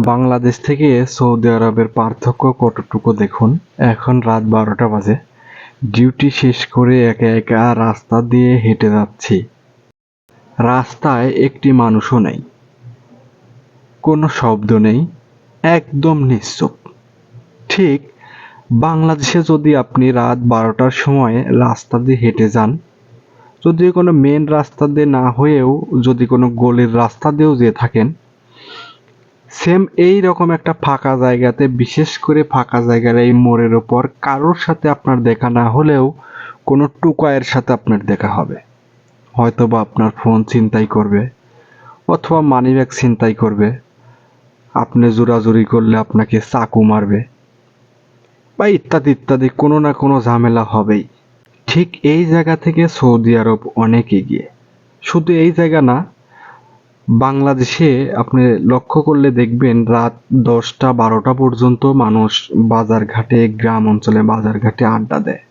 বাংলাদেশ থেকে সৌদি আরবের পার্থক্য কতটুকু দেখুন। এখন রাত 12টা বাজে। ডিউটি শেষ করে একা একা রাস্তা দিয়ে হেঁটে যাচ্ছি। রাস্তায় একটি মানুষও নেই, কোনো শব্দ নেই, একদম নিশ্চুপ। ঠিক বাংলাদেশে যদি আপনি রাত 12টার সময় রাস্তা দিয়ে হেঁটে যান, যদি কোনো মেন রাস্তা দিয়ে না হয়েও যদি কোনো গলির রাস্তা দিয়েও যেয়ে থাকেন, সেম এই রকম একটা ফাঁকা জায়গাতে, বিশেষ করে ফাঁকা জায়গার এই মোড়ের ওপর কারোর সাথে আপনার দেখা না হলেও কোনো টুকায়ের সাথে আপনার দেখা হবে। হয়তোবা আপনার ফোন ছিনতাই করবে, অথবা মানিব্যাগ ছিনতাই করবে, আপনি জোরাজুরি করলে আপনাকে চাকু মারবে, বা ইত্যাদি ইত্যাদি কোনো না কোনো ঝামেলা হবেই। ঠিক এই জায়গা থেকে সৌদি আরব অনেক এগিয়ে। শুধু এই জায়গা না, বাংলাদেশে আপনি লক্ষ্য করলে দেখবেন রাত 10টা-12টা পর্যন্ত মানুষ বাজারঘাটে, গ্রাম অঞ্চলে বাজারঘাটে আড্ডা দেয়,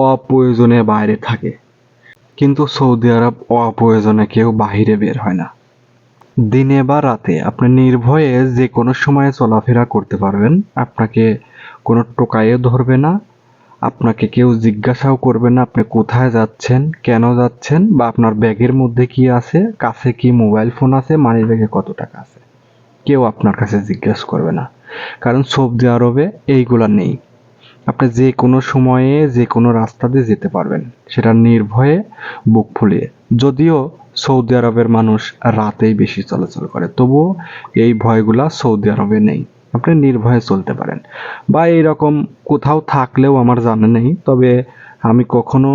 অপ্রয়োজনে বাইরে থাকে। কিন্তু সৌদি আরব অপ্রয়োজনে কেউ বাহিরে বের হয় না। দিনে বা রাতে আপনি নির্ভয়ে যে কোনো সময়ে চলাফেরা করতে পারবেন। আপনাকে কোনো টোকাইও ধরবে না, আপনাকে কেউ জিজ্ঞাসাও করবে না আপনি কোথায় যাচ্ছেন, কেন যাচ্ছেন, বা আপনার ব্যাগের মধ্যে কি আছে, কাছে কি মোবাইল ফোন আছে, মানি ব্যাগে কত টাকা আছে, কেউ আপনার কাছে জিজ্ঞাসা করবে না। কারণ সৌদি আরবে এইগুলা নেই। আপনি যে কোনো সময়ে যে কোনো রাস্তা দিয়ে যেতে পারবেন, সেটা নির্ভয়ে, বুক ফুলিয়ে। যদিও সৌদি আরবের মানুষ রাতেই বেশি চলাচল করে, তবুও এই ভয়গুলা সৌদি আরবে নেই। আপনি নির্ভয়ে চলতে পারেন। বা এইরকম কোথাও থাকলেও আমার জানা নেই, তবে আমি কখনো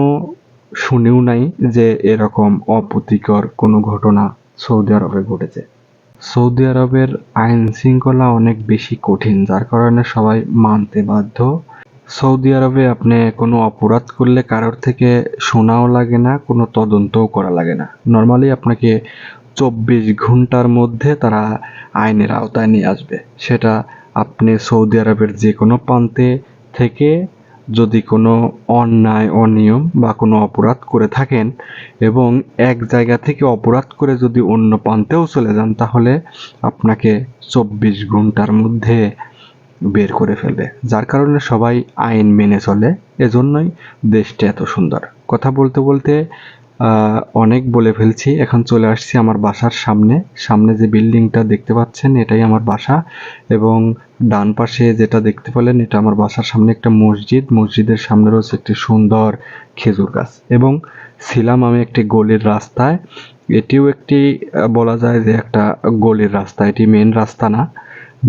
শুনেও নাই যে এরকম অপ্রীতিকর কোনো ঘটনা সৌদি আরবে ঘটেছে। সৌদি আরবের আইন শৃঙ্খলা অনেক বেশি কঠিন, যার কারণে সবাই মানতে বাধ্য। সৌদি আরবে আপনি কোনো অপরাধ করলে কারোর থেকে শোনাও লাগে না, কোনো তদন্তও করা লাগে না। নর্মালি আপনাকে 24 ঘন্টার মধ্যে তারা আইনের আওতায় নিয়ে আসবে। সেটা আপনি সৌদি আরবের যে কোনো প্রান্তে থেকে যদি কোনো অন্যায়, অনিয়ম বা কোনো অপরাধ করে থাকেন এবং এক জায়গা থেকে অপরাধ করে যদি অন্য প্রান্তেও চলে যান, তাহলে আপনাকে 24 ঘন্টার মধ্যে বের করে ফেলবে। যার কারণে সবাই আইন মেনে চলে। এজন্যই দেশটা এত সুন্দর। কথা বলতে বলতে অনেক বলে ফেলছি। এখন চলে আসছি আমার বাসার সামনে। সামনে যে বিল্ডিংটা দেখতে পাচ্ছেন, এটাই আমার বাসা, এবং ডান পাশে যেটা দেখতে পেলেন, এটা আমার বাসার সামনে একটা মসজিদ। মসজিদের সামনে রয়েছে একটি সুন্দর খেজুর গাছ, এবং ছিলাম আমি একটি গলির রাস্তায়। এটিও একটি বলা যায় যে একটা গলির রাস্তা, এটি মেন রাস্তা না।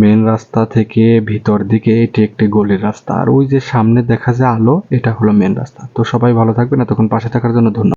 মেন রাস্তা থেকে ভিতর দিকে এটি একটি গলির রাস্তা, আর ওই যে সামনে দেখা যায় আলো, এটা হলো মেন রাস্তা। তো সবাই ভালো থাকবেন, এতক্ষণ পাশে থাকার জন্য ধন্যবাদ।